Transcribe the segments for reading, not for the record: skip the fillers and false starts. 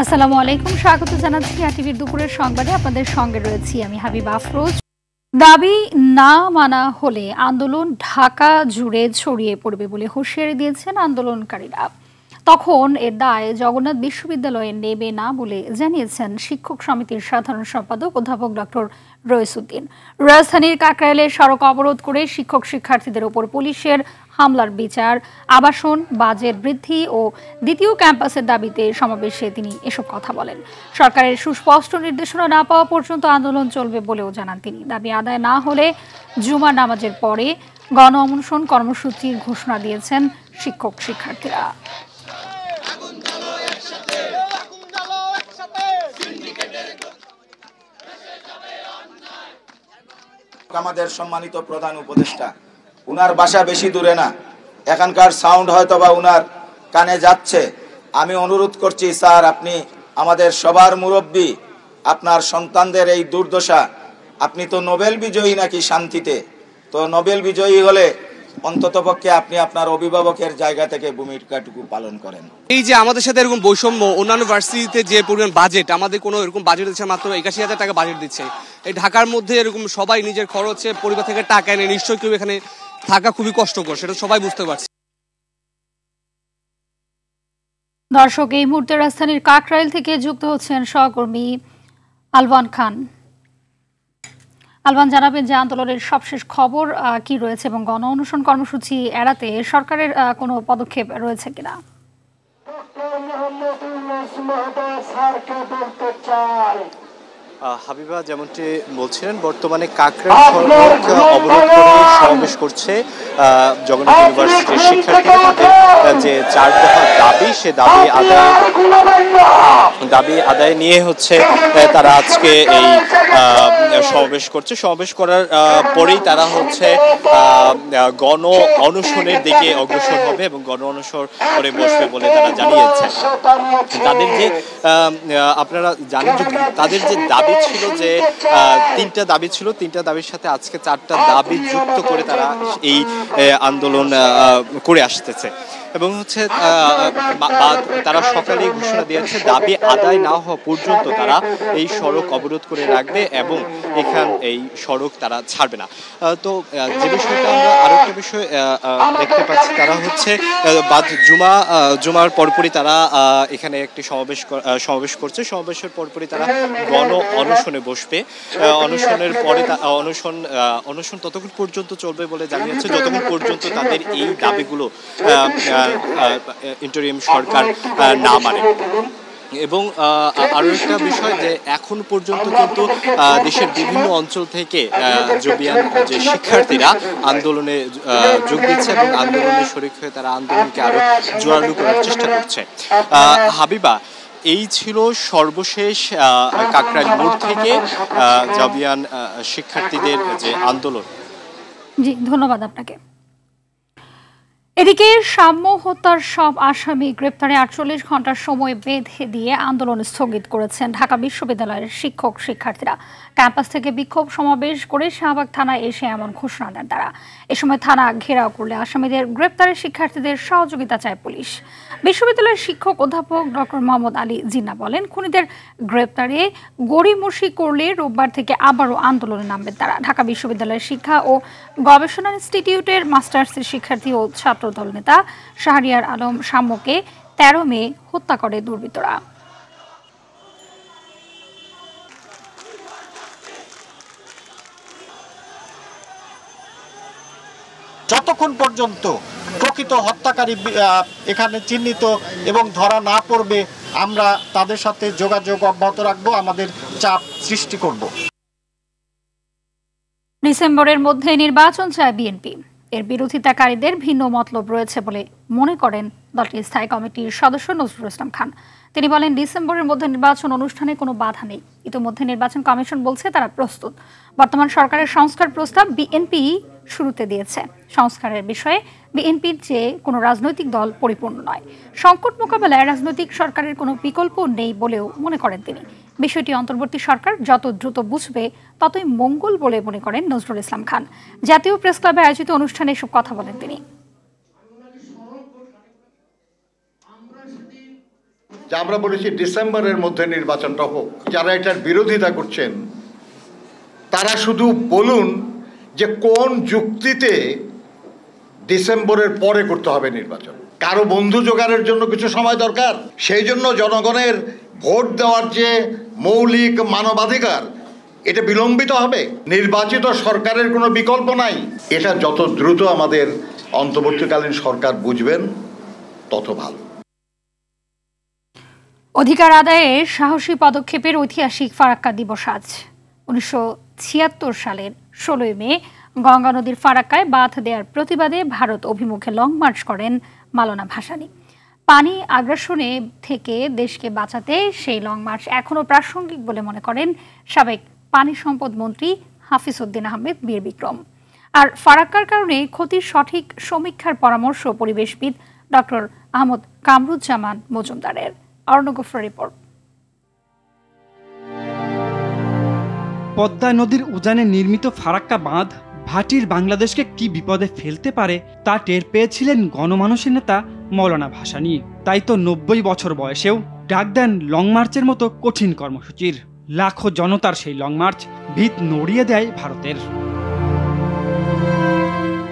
আসসালামু আলাইকুম, স্বাগত জানাচ্ছি টিভির দুপুরের সংবাদে। আপনাদের সঙ্গে রয়েছি আমি হাবিব আফরোজ। দাবি না মানা হলে আন্দোলন ঢাকা জুড়ে ছড়িয়ে পড়বে বলে হুঁশিয়ারি দিয়েছেন আন্দোলনকারীরা। তখন এর দায় জগন্নাথ বিশ্ববিদ্যালয়ে নেবে না বলে জানিয়েছেন শিক্ষক সমিতির সাধারণ সম্পাদক অধ্যাপক ডক্টর রইসউদ্দিন। রাজধানীর কাকরাইলে সড়ক অবরোধ করে শিক্ষক শিক্ষার্থীদের ওপর পুলিশের হামলার বিচার, আবাসন বাজেট বৃদ্ধি ও দ্বিতীয় ক্যাম্পাসের দাবিতে সমাবেশে তিনি এসব কথা বলেন। সরকারের সুস্পষ্ট নির্দেশনা না পাওয়া পর্যন্ত আন্দোলন চলবে বলেও জানান তিনি। দাবি আদায় না হলে জুমার নামাজের পরে গণ অনশন কর্মসূচির ঘোষণা দিয়েছেন শিক্ষক শিক্ষার্থীরা। আমাদের সম্মানিত প্রধান উপদেষ্টা, উনার বাসা বেশি দূরে না, এখানকার সাউন্ড হয়তো বা উনার কানে যাচ্ছে। আমি অনুরোধ করছি, স্যার, আপনি আমাদের সবার মুরব্বী, আপনার সন্তানদের এই দুর্দশা, আপনি তো নোবেল বিজয়ী নাকি শান্তিতে, তো নোবেল বিজয়ী হলে অন্ততপক্ষে আপনি আপনার অভিভাবকের জায়গা থেকে ভূমিকাটুকু পালন করেন। এই যে আমাদের সাথে এরকম বৈষম্য, অন্যান্য ভার্সিটিতে যে পরিমাণ বাজেট, আমাদের কোনো এরকম বাজেট দিচ্ছে মাত্র ৮১,০০০ টাকা বাজেট দিচ্ছে। এই ঢাকার মধ্যে এরকম সবাই নিজের খরচে পরিবার থেকে টাকা এনে নিশ্চয়ই কেউ এখানে থাকা খুবই কষ্টকর, সেটা সবাই বুঝতে পারছে। দর্শক, এই মুহূর্তে রাজধানীর কাকরাইল থেকে যুক্ত হচ্ছেন সহকর্মী আলওয়ান খান। আলওয়ান, জানাবেন যে আন্দোলনের সবশেষ খবর কি রয়েছে এবং গণ অনশন কর্মসূচি এড়াতে সরকারের কোনো পদক্ষেপ রয়েছে কিনা? হাবিবা যেমনটি বলছিলেন, বর্তমানে কাকরাইল সড়ক অবরোধ করে সমাবেশ করছে জগন্নাথ ইউনিভার্সিটির শিক্ষার্থীরা। তাদের যে 4 দফা দাবি, সে দাবি আদায় নিয়ে হচ্ছে তারা আজকে এই সমাবেশ করছে। সমাবেশ করার পরেই তারা হচ্ছে গণ অনশনের দিকে অগ্রসর হবে এবং গণ অনশন করে বসবে বলে তারা জানিয়েছে। তাদের যে আপনারা জানেন যে তাদের যে দাবি ছিল, যে 3টা দাবি ছিল, 3টা দাবির সাথে আজকে 4টা দাবি যুক্ত করে তারা এই আন্দোলন করে আসতেছে এবং হচ্ছে তারা সকালে ঘোষণা দিয়েছে দাবি আদায় না হওয়া পর্যন্ত তারা এই সড়ক অবরোধ করে রাখবে এবং এই সড়ক তারা ছাড়বে না। তো যে বিষয়টা আমরা আরো একটা বিষয় দেখতে পাচ্ছি, তারা হচ্ছে জুমার পরপরই তারা এখানে একটি সমাবেশ করছে। সমাবেশের পরপরই তারা গণ অনশনে বসবে। অনশনের পরে অনশন ততক্ষণ পর্যন্ত চলবে বলে জানিয়েছে যতক্ষণ পর্যন্ত তাদের এই দাবিগুলো ইন্টারিম সরকার না মানে। এবং আরো একটা বিষয়, যে এখন পর্যন্ত কিন্তু দেশের বিভিন্ন অঞ্চল থেকে জবিয়ান যে শিক্ষার্থীরা আন্দোলনে যোগ দিচ্ছে এবং আন্দোলনে শরিক হয়ে তারা আন্দোলনকে আরো জোরালো করার চেষ্টা করছে। হাবিবা, এই ছিল সর্বশেষ কাকরাইল মোড় থেকে জবিয়ান শিক্ষার্থীদের যে আন্দোলন। জি, ধন্যবাদ আপনাকে। এদিকে সাম্য হত্যার সব আসামি গ্রেপ্তারে ৪৮ ঘন্টার সময় বেঁধে দিয়ে আন্দোলন স্থগিত করেছেন ঢাকা বিশ্ববিদ্যালয়ের শিক্ষক শিক্ষার্থীরা। ক্যাম্পাস থেকে বিক্ষোভ সমাবেশ করে শাহবাগ থানায় এসে এমন ঘোষণা দেন তারা। এ সময় থানা ঘেরাও করলে আসামিদের গ্রেপ্তারে শিক্ষার্থীদের সহযোগিতা চায় পুলিশ। বিশ্ববিদ্যালয়ের শিক্ষক অধ্যাপক ডক্টর মোহাম্মদ আলী জিন্না বলেন, খুনিদের গ্রেপ্তারে গড়িমসি করলে রোববার থেকে আবারও আন্দোলনে নামবেন তারা। ঢাকা বিশ্ববিদ্যালয়ের শিক্ষা ও গবেষণা ইনস্টিটিউটের মাস্টার্সের শিক্ষার্থী ও ছাত্রদল নেতা শাহরিয়ার আলম সাম্যকে ১৩ মে হত্যা করে দুর্বৃত্তরা। যতক্ষণ পর্যন্ত প্রকৃত হত্যাকারী এখানে চিহ্নিত এবং ধরা না পড়বে, আমরা তাদের সাথে যোগাযোগ অব্যাহত রাখবো, আমাদের চাপ সৃষ্টি করব। ডিসেম্বরের মধ্যে নির্বাচন চায় বিএনপি। এর বিরোধিতাকারীদের ভিন্ন মতলব রয়েছে বলে মনে করেন দলটির স্থায়ী কমিটির সদস্য নজরুল ইসলাম খান। তিনি বলেন, ডিসেম্বরের মধ্যে নির্বাচন অনুষ্ঠানে কোনো বাধা নেই। ইতিমধ্যে নির্বাচন কমিশন বলছে তারা প্রস্তুত। বর্তমান সরকারের সংস্কার প্রস্তাব বিএনপি শুরুতে দিয়েছে। সংস্কারের বিষয়ে বিএনপির চেয়ে কোনো রাজনৈতিক দল পরিপূর্ণ নয়। সংকট মোকাবেলায় রাজনৈতিক সরকারের কোনো বিকল্প নেই বলেও মনে করেন তিনি। বিষয়টি অন্তর্বর্তী সরকার যত দ্রুত বুঝবে ততই মঙ্গল বলে মনে করেন নজরুল ইসলাম খান। জাতীয় প্রেস ক্লাবে আয়োজিত অনুষ্ঠানে এসব কথা বলেন তিনি। যে আমরা বলেছি ডিসেম্বরের মধ্যে নির্বাচনটা হোক। যারা এটার বিরোধিতা করছেন তারা শুধু বলুন যে কোন যুক্তিতে ডিসেম্বরের পরে করতে হবে নির্বাচন। কারো বন্ধু জোগাড়ের জন্য কিছু সময় দরকার, সেই জন্য জনগণের ভোট দেওয়ার যে মৌলিক মানবাধিকার এটা বিলম্বিত হবে। নির্বাচিত সরকারের কোনো বিকল্প নাই। এটা যত দ্রুত আমাদের অন্তর্বর্তীকালীন সরকার বুঝবেন তত ভালো। অধিকার আদায়ে সাহসী পদক্ষেপের ঐতিহাসিক ফারাক্কা দিবস আজ। 1976 সালের 16 মে গঙ্গা নদীর ফারাক্কায় বাঁধ দেওয়ার প্রতিবাদে ভারত অভিমুখে লং মার্চ করেন মাওলানা ভাসানী। পানি আগ্রাসনে থেকে দেশকে বাঁচাতে সেই লং মার্চ এখনও প্রাসঙ্গিক বলে মনে করেন সাবেক পানি সম্পদ মন্ত্রী হাফিজ উদ্দিন আহমেদ বীর বিক্রম। আর ফারাক্কার কারণে ক্ষতির সঠিক সমীক্ষার পরামর্শ পরিবেশবিদ ডক্টর আহমদ কামরুজ্জামান মজুমদারের। অর্ণগোফর রিপোর্ট। পদ্মা নদীর উজানে নির্মিত ফারাক্কা বাঁধ ভাটির বাংলাদেশকে কি বিপদে ফেলতে পারে তা টের পেয়েছিলেন গণমানুষের নেতা মাওলানা ভাসানী। তাই তো 90 বছর বয়সেও ডাক দেন লং মার্চের মতো কঠিন কর্মসূচির। লাখো জনতার সেই লং মার্চ ভিত নড়িয়ে দেয় ভারতের।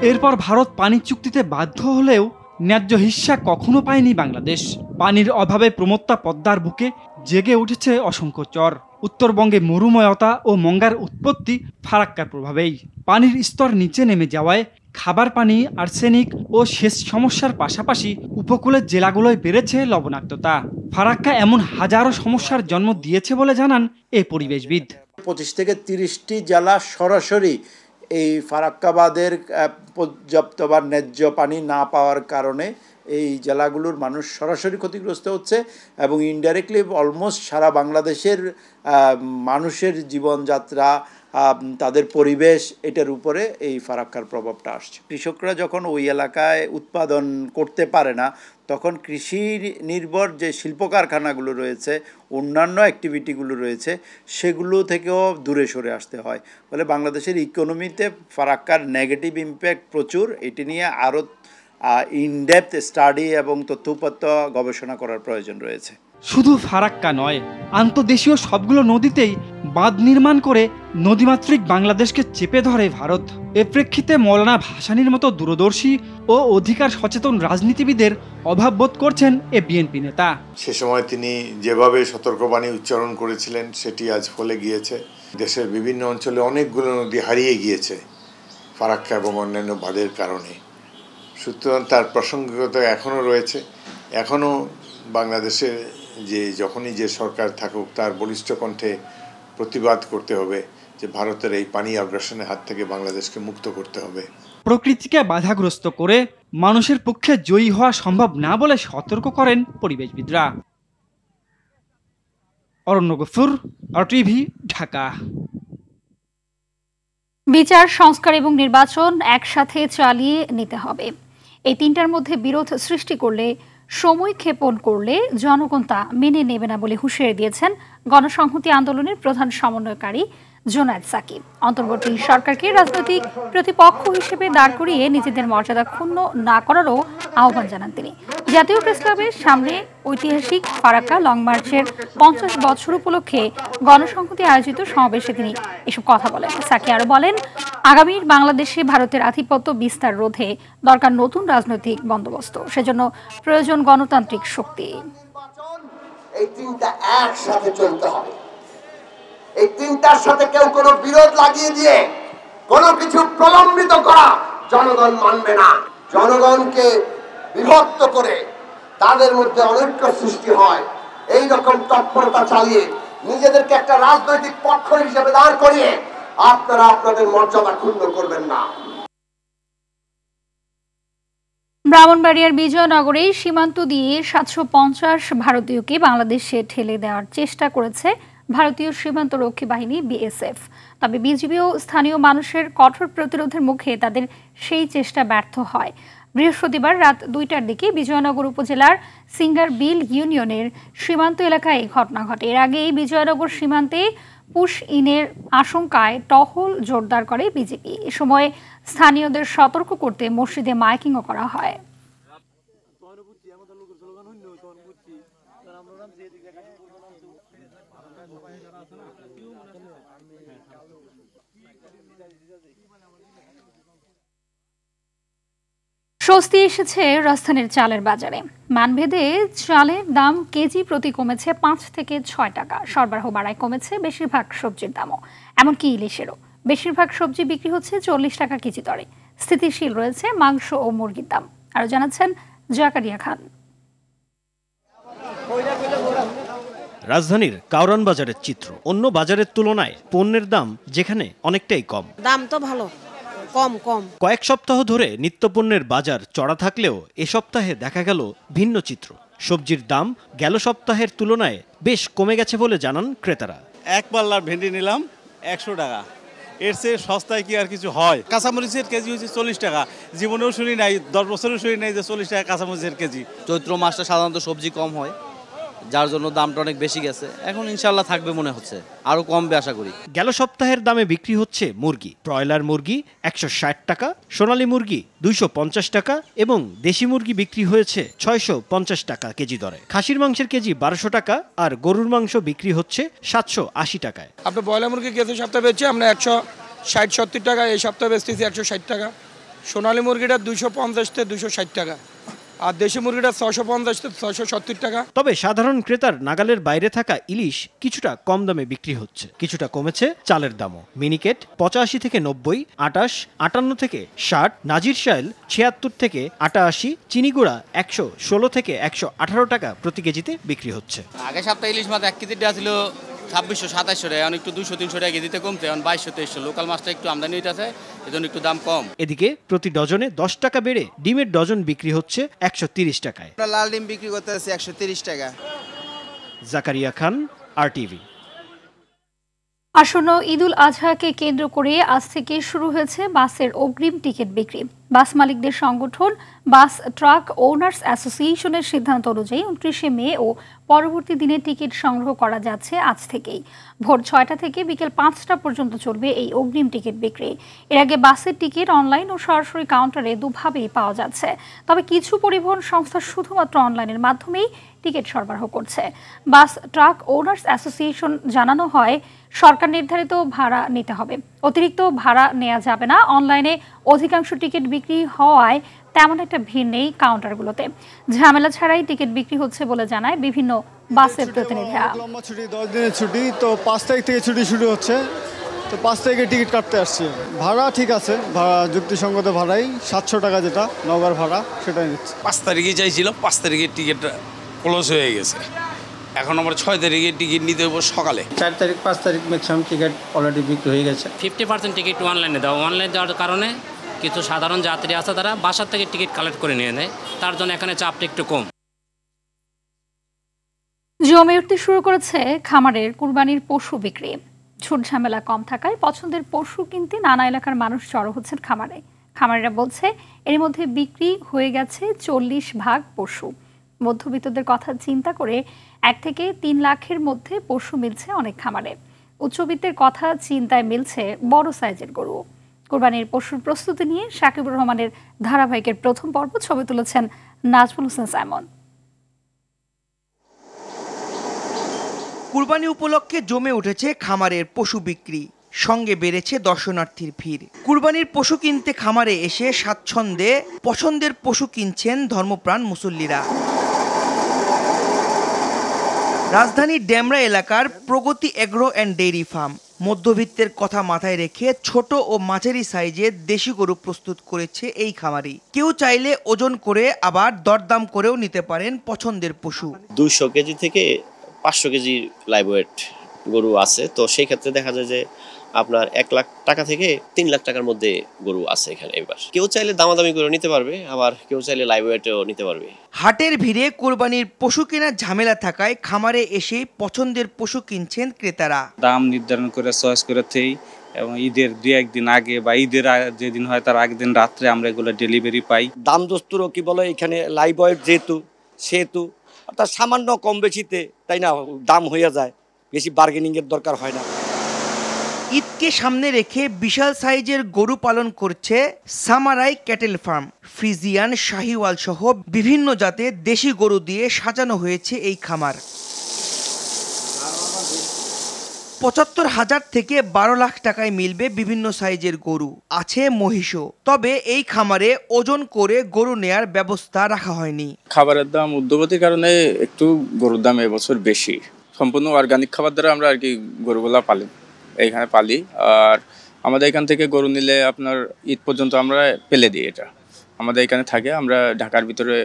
এরপর ভারত পানি চুক্তিতে বাধ্য হলেও ন্যায্য হিস্যা কখনো পায়নি বাংলাদেশ। পানির অভাবে প্রমত্তা পদ্মার বুকে জেগে উঠেছে অসংখ্য চর। উত্তরবঙ্গে মরুময়তা ও মঙ্গার উৎপত্তি ফারাক্কার প্রভাবেই। পানির স্তর নিচে নেমে যাওয়ায় খাবার পানি, আর্সেনিক ও সেচ সমস্যার পাশাপাশি উপকূলের জেলাগুলোয় বেড়েছে লবণাক্ততা। ফারাক্কা এমন হাজারো সমস্যার জন্ম দিয়েছে বলে জানান এই পরিবেশবিদ। 25 থেকে 30টি জেলা সরাসরি এই ফারাক্কা বাঁধের পর্যাপ্ত বা ন্যায্য পানি না পাওয়ার কারণে এই জেলাগুলোর মানুষ সরাসরি ক্ষতিগ্রস্ত হচ্ছে এবং ইনডাইরেক্টলি অলমোস্ট সারা বাংলাদেশের মানুষের জীবনযাত্রা, তাদের পরিবেশ, এটার উপরে এই ফারাক্কার প্রভাবটা আসছে। কৃষকরা যখন ওই এলাকায় উৎপাদন করতে পারে না, তখন কৃষি নির্ভর যে শিল্প কারখানাগুলো রয়েছে, অন্যান্য অ্যাক্টিভিটিগুলো রয়েছে, সেগুলো থেকেও দূরে সরে আসতে হয়। ফলে বাংলাদেশের ইকোনমিতে ফারাক্কার নেগেটিভ ইম্প্যাক্ট প্রচুর। এটি নিয়ে আরও ইনডেপথ স্টাডি এবং তথ্যউপাত্ত গবেষণা করার প্রয়োজন রয়েছে। শুধু ফারাক্কা নয়, আন্তর্দেশীয় সবগুলো নদীতেই বাঁধ নির্মাণ করে নদীমাতৃক বাংলাদেশকে চেপে ধরে ভারত। এ প্রেক্ষিতে মাওলানা ভাসানীর মতো দূরদর্শী ও অধিকার সচেতন রাজনীতিবিদের অভাব বোধ করছেন এ বিএনপি নেতা। সে সময় তিনি যেভাবে সতর্কবাণী উচ্চারণ করেছিলেন সেটি আজ ফলে গিয়েছে। দেশের বিভিন্ন অঞ্চলে অনেকগুলো নদী হারিয়ে গিয়েছে ফারাক্কা এবং অন্যান্য বাঁধের কারণে। সুতরাং তার প্রাসঙ্গিকতা এখনও রয়েছে। এখনও বাংলাদেশের যখনই যে সরকার থাকুক তার বলিষ্ঠ কণ্ঠে প্রতিবাদ করতে হবে যে ভারতের এই পানি আগ্রাসনের হাত থেকে বাংলাদেশকে মুক্ত করতে হবে। প্রকৃতিকে বাধাগ্রস্ত করে মানুষের পক্ষে জয়ী হওয়া সম্ভব না বলে সতর্ক করেন পরিবেশবিদরা। অরণ্যগফুর, RTV, ঢাকা। বিচার, সংস্কার এবং নির্বাচন একসাথে চালিয়ে নিতে হবে। এই তিনটার মধ্যে বিরোধ সৃষ্টি করলে, সময় ক্ষেপণ করলে জনগণ তা মেনে নেবে না বলে হুঁশিয়ারি দিয়েছেন গণসংহতি আন্দোলনের প্রধান সমন্বয়কারী জোনায়েদ সাকিব। অন্তর্বর্তী সরকারকে রাজনৈতিক প্রতিপক্ষ হিসেবে দাঁড় করিয়ে নিজেদের মর্যাদা ক্ষুণ্ণ না করারও আহ্বান জানান তিনি। জাতীয় প্রেসক্লাবের সামনে ঐতিহাসিক ফারাক্কা লং মার্চের 50 বছর উপলক্ষে গণসংহতি আয়োজিত সমাবেশে তিনি এসব কথা বলেন। সাকি আরও বলেন, আগামীর বাংলাদেশে ভারতের আধিপত্য বিস্তার রোধে দরকার নতুন রাজনৈতিক বন্দোবস্ত। সেজন্য প্রয়োজন গণতান্ত্রিক শক্তি। এই তিনটা একসাথে চলতে হবে। এই তিনটার সাথে কেউ কোনো বিরোধ লাগিয়ে দিয়ে কোনো কিছু প্রলম্বিত করা জনগণ মানবে না। জনগণকে বিভক্ত করে তাদের মধ্যে অনৈক্য সৃষ্টি হয়, এই রকম তৎপরতা চালিয়ে নিজেদেরকে একটা রাজনৈতিক পক্ষ হিসেবে দাঁড় করিয়ে আপনারা আপনাদের মর্যাদা ক্ষুণ্ণ করবেন না। ব্রাহ্মণবাড়িয়ার বিজয়নগরে সীমান্ত দিয়ে 750 ভারতীয়কে বাংলাদেশে ঠেলে দেওয়ার চেষ্টা করেছে ভারতীয় সীমান্ত রক্ষী বাহিনী BSF। তবে বিজিবি ও স্থানীয় মানুষের কঠোর প্রতিরোধের মুখে তাদের সেই চেষ্টা ব্যর্থ হয়। বৃহস্পতিবার রাত 2টার দিকে বিজয়নগর উপজেলার সিঙ্গার বিল ইউনিয়নের সীমান্ত এলাকায় এই ঘটনা ঘটে। এর আগে বিজয়নগর সীমান্তে পুশ ইনের আশঙ্কায় টহল জোরদার করে বিজিবি। এ সময় স্থানীয়দের সতর্ক করতে মসজিদে মাইকিংও করা হয়। স্বস্তি এসেছে রাজধানীর চালের বাজারে। মানভেদে চালের দাম কেজি প্রতি কমেছে 5 থেকে 6 টাকা। সরবরাহ বাড়ায় কমেছে বেশিরভাগ সবজির দামও, এমনকি ইলিশেরও। বেশিরভাগ সবজি বিক্রি হচ্ছে 40 টাকা কেজি দরে। স্থিতিশীল রয়েছে মাংস ও মুরগির দাম। আরও জানাচ্ছেন জাকারিয়া খান। রাজধানীর কাউরান বাজারের চিত্র। অন্য বাজারের তুলনায় পণ্যের দাম যেখানে অনেকটাই কম। দাম তো ভালো, কম কম। কয়েক সপ্তাহ ধরে নিত্যপণ্যের বাজার চড়া থাকলেও এ সপ্তাহে দেখা গেল ভিন্ন চিত্র। সবজির দাম গেল সপ্তাহের তুলনায় বেশ কমে গেছে বলে জানান ক্রেতারা। এক পাল্লার ভেন্ডি নিলাম 100 টাকা, এর চেয়ে সস্তায় কি আর কিছু হয়? কাঁচামরিচের কেজি হচ্ছে 40 টাকা। জীবনেও শুনি নাই, 10 বছরেও শুনি নাই যে 40 টাকা কাঁচামরিচের কেজি। চৈত্র মাসটা সাধারণত সবজি কম হয়, যার জন্য দামটা অনেক বেশি গেছে। এখন ইনশাল্লাহ থাকবে মনে হচ্ছে, আরো কমবে আশা করি। গেল সপ্তাহের দামে বিক্রি হচ্ছে মুরগি। ব্রয়লার মুরগি 160 টাকা, সোনালী মুরগি 250 টাকা এবং দেশি মুরগি বিক্রি হয়েছে 650 টাকা কেজি দরে। খাসির মাংসের কেজি 1200 টাকা আর গরুর মাংস বিক্রি হচ্ছে 780 টাকায়। আপনি ব্রয়লার মুরগি গেছে সপ্তাহে বেচছি আমরা 160-70 টাকা, এই সপ্তাহে বেচতেছি 160 টাকা। সোনালী মুরগিটা 250 থেকে 260 টাকা, আর দেশি মুরগিটা 650 থেকে 670 টাকা। তবে সাধারণ ক্রেতার নাগালের বাইরে থাকা ইলিশ কিছুটা কম দামে বিক্রি হচ্ছে। কিছুটা কমেছে চালের দামও। মিনিকেট 85 থেকে 90, আটাশ 58 থেকে 60, নাজির শাইল 76 থেকে 88, চিনিগুড়া 116 থেকে 118 টাকা প্রতি কেজিতে বিক্রি হচ্ছে। আগে সপ্তাহে ইলিশ মাছ 1 কেজি দেওয়া ছিল 2600-2700 টাকা, এখন একটু 200-300 টাকা কেজিতে কমতে, এখন 2200-2300। লোকাল মাছটা একটু আমদানি হইতেছে, এজন্য একটু দাম কম। এদিকে প্রতি ডজনে 10 টাকা বেড়ে ডিমের ডজন বিক্রি হচ্ছে 130 টাকায়। লাল ডিম বিক্রি করতে আছে 130 টাকা। জাকারিয়া খান, RTV। আসন্ন ঈদুল আজহাকে কেন্দ্র করে আজ থেকে শুরু হয়েছে বাসের অগ্রিম টিকিট বিক্রি। বাস মালিকদের সংগঠন বাস ট্রাক ওনার্স অ্যাসোসিয়েশনের সিদ্ধান্ত অনুযায়ী 29শে মে ও পরবর্তী দিনে টিকিট সংগ্রহ করা যাচ্ছে আজ থেকেই। ভোর 6টা থেকে বিকেল 5টা পর্যন্ত চলবে এই অগ্রিম টিকিট বিক্রি। এর আগে বাসের টিকিট অনলাইন ও সরাসরি কাউন্টারে দুভাবেই পাওয়া যাচ্ছে। তবে কিছু পরিবহন সংস্থা শুধুমাত্র অনলাইনের মাধ্যমেই টিকিট সরবরাহ করছে। বাস ট্রাক ওনার্স অ্যাসোসিয়েশন জানানো হয়, সরকার নির্ধারিত ভাড়া নিতে হবে, অতিরিক্ত ভাড়া নেওয়া যাবে না। অনলাইনে অধিকাংশ টিকিট বিক্রি হওয়ায় তেমন একটা ভিড় নেই কাউন্টারগুলোতে। ঝামেলা ছাড়াই টিকিট বিক্রি হচ্ছে বলে জানায় বিভিন্ন বাসের প্রতিনিধিরা। লম্বা ছুটি 10 দিনের ছুটি, তো 5 তারিখ থেকে ছুটি শুরু হচ্ছে, তো 5 তারিখে টিকিট কাটতে আসছি। ভাড়া ঠিক আছে, ভাড়া যুক্তিসঙ্গত ভাড়াই 700 টাকা, যেটা নগর ভাড়া সেটাই নিচ্ছে। 5 তারিখে চাইছিল, 5 তারিখের টিকিট ক্লোজ হয়ে গেছে। এখন আমরা 6 তারিখে টিকিট নিতে হবো সকালে। 4 তারিখ 5 তারিখ ম্যাক্সিমাম টিকিট অলরেডি বিক্রি হয়ে গেছে। 50% টিকিট অনলাইনে দেওয়া। অনলাইনে দেওয়ার কারণে কিছু সাধারণ যাত্রী আছে তারা বাসার থেকে টিকিট কালেক্ট করে নিয়ে নেয়, তার জন্য এখানে চাপটা একটু কম। জমে উঠতে শুরু করেছে খামারের কুরবানির পশু বিক্রি। ঝুট ঝামেলা কম থাকায় পছন্দের পশু কিনতে নানা এলাকার মানুষ জড়ো হচ্ছেন খামারে। খামারিরা বলছে এর মধ্যে বিক্রি হয়ে গেছে 40 ভাগ পশু। মধ্যবিত্তদের কথা চিন্তা করে 1 থেকে 3 লাখের মধ্যে পশু মিলছে অনেক খামারে। উচ্চবিত্তের কথা চিন্তায় মিলছে বড় সাইজের গরু। কুরবানির পশুর প্রস্তুতি নিয়ে শাকিবুর রহমানের ধারাবাহিকের প্রথম পর্ব ছবি তুলেছেন নাজমুল হোসেন সাইমন। কুরবানি উপলক্ষে জমে উঠেছে খামারের পশু বিক্রি, সঙ্গে বেড়েছে দর্শনার্থীর ভিড়। কুরবানির পশু কিনতে খামারে এসে স্বাচ্ছন্দ্যে পছন্দের পশু কিনছেন ধর্মপ্রাণ মুসল্লিরা। রাজধানীর ডেমরা এলাকার প্রগতি এগ্রো অ্যান্ড ডেইরি ফার্ম মধ্যবিত্তের কথা মাথায় রেখে ছোট ও মাঝারি সাইজের দেশি গরু প্রস্তুত করেছে এই খামারি। কেউ চাইলে ওজন করে আবার দরদাম করেও নিতে পারেন পছন্দের পশু। 200 কেজি থেকে 500 কেজি লাইভ ওয়েট গরু আছে, তো সেই ক্ষেত্রে দেখা যায় যে আপনার 1 লাখ টাকা থেকে 3 লাখ টাকার মধ্যে গরু আছে এখানে। এবার কেউ চাইলে দামাদামি করে নিতে পারবে, আবার কেউ চাইলে লাইভ ওয়েটও নিতে পারবে। হাটের ভিড়ে কোরবানির পশু কেনার ঝামেলা থাকায় খামারে এসে পছন্দের পশু কিনছেন ক্রেতারা। দাম নির্ধারণ করে চয়েস করেছেই, এবং ঈদের 2-1 দিন আগে বা ঈদের যেদিন হয় তার আগের দিন রাত্রে আমরা এগুলো ডেলিভারি পাই। দাম দস্তুরও কি বলে, এখানে লাইভ ওয়েট যেহেতু সেহেতু অর্থাৎ সামান্য কম বেশিতে তাই না দাম হয়ে যায়, বেশি বার্গেনিং এর দরকার হয় না। ঈদকে সামনে রেখে বিশাল সাইজের গরু পালন করছে সামারাই ক্যাটেল ফার্ম। ফ্রিজিয়ান, শাহিওয়াল সহ বিভিন্ন জাতের দেশি গরু দিয়ে সাজানো হয়েছে এই খামার। ৭৫,০০০ থেকে ১২ লাখ টাকায় মিলবে বিভিন্ন সাইজের গরু, আছে মহিষও। তবে এই খামারে ওজন করে গরু নেয়ার ব্যবস্থা রাখা হয়নি। খাবারের দাম ঊর্ধ্বগতির কারণে একটু গরুর দাম এবছর বেশি। সম্পূর্ণ অর্গানিক খাবার দ্বারা আমরা আর কি গরুগুলা এইখানে পালি। আর আমাদের এখান থেকে গরু নিলে আপনার ঈদ পর্যন্ত আমরা পেলে দিই। এটা আমাদের এখানে থাকে, আমরা ঢাকার ভিতরে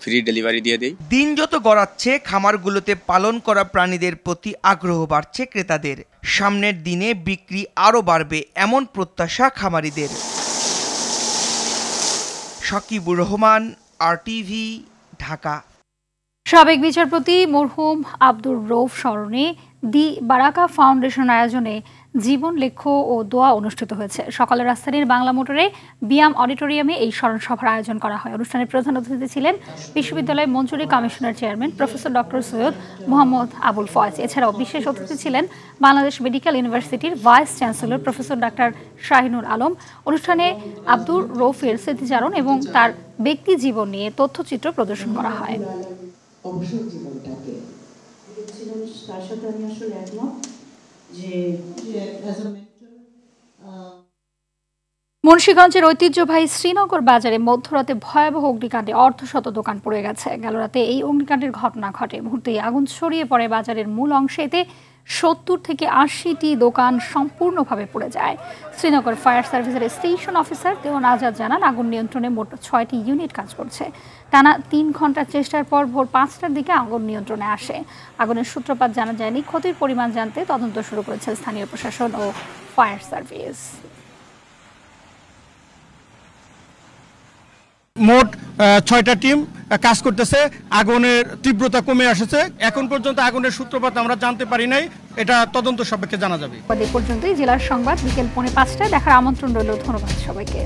ফ্রি ডেলিভারি দিয়ে দিই। দিন যত গড়াচ্ছে খামারগুলোতে পালন করা প্রাণীদের প্রতি আগ্রহ বাড়ছে ক্রেতাদের। সামনের দিনে বিক্রি আরও বাড়বে এমন প্রত্যাশা খামারিদের। সাকিবুর রহমান, RTV, ঢাকা। সাবেক বিচারপতি মরহুম আব্দুর রৌফ স্মরণে দি বারাকা ফাউন্ডেশন আয়োজনে জীবন লেখ্য ও দোয়া অনুষ্ঠিত হয়েছে। সকালে রাজধানীর বাংলা মোটরে বিয়াম অডিটোরিয়ামে এই স্মরণ সভার আয়োজন করা হয়। অনুষ্ঠানের প্রধান অতিথি ছিলেন বিশ্ববিদ্যালয় মঞ্জুরি কমিশনের chairman professor doctor Syed Mohammad Abul Faiz. এছাড়াও বিশেষ অতিথি ছিলেন বাংলাদেশ মেডিকেল ইউনিভার্সিটির vice chancellor professor doctor Shahinur Alam. অনুষ্ঠানে আব্দুর রৌফের স্মৃতিচারণ এবং তার ব্যক্তি জীবন নিয়ে তথ্যচিত্র প্রদর্শন করা হয়। অবসর জীবনটাকে তার সাথে আমি আসলে একমত যে মুন্সিগঞ্জের ঐতিহ্যবাহী শ্রীনগর বাজারে মধ্যরাতে ভয়াবহ অগ্নিকাণ্ডে অর্ধশত দোকান পড়ে গেছে। গেল রাতে এই অগ্নিকাণ্ডের ঘটনা ঘটে। মুহূর্তেই আগুন ছড়িয়ে পড়ে বাজারের মূল অংশে। এতে ৭০ থেকে ৮০টি দোকান সম্পূর্ণভাবে পড়ে যায়। শ্রীনগর ফায়ার সার্ভিসের স্টেশন অফিসার দেওয়ান আজাদ জানান, আগুন নিয়ন্ত্রণে মোট ৬টি ইউনিট কাজ করছে। টানা ৩ ঘন্টার চেষ্টার পর ভোর ৫টার দিকে আগুন নিয়ন্ত্রণে আসে। আগুনের সূত্রপাত জানা যায়নি। ক্ষতির পরিমাণ জানতে তদন্ত শুরু করেছে স্থানীয় প্রশাসন ও ফায়ার সার্ভিস। মোট ৬টা টিম কাজ করতেছে। আগুনের তীব্রতা কমে আসছে। এখন পর্যন্ত আগুনের সূত্রপাত আমরা জানতে পারি নাই, এটা তদন্ত সাপেক্ষে জানা যাবে। এ পর্যন্তই জেলার সংবাদ বিকেল ৫:৩০ দেখার আমন্ত্রণ রইল। ধন্যবাদ সবাইকে।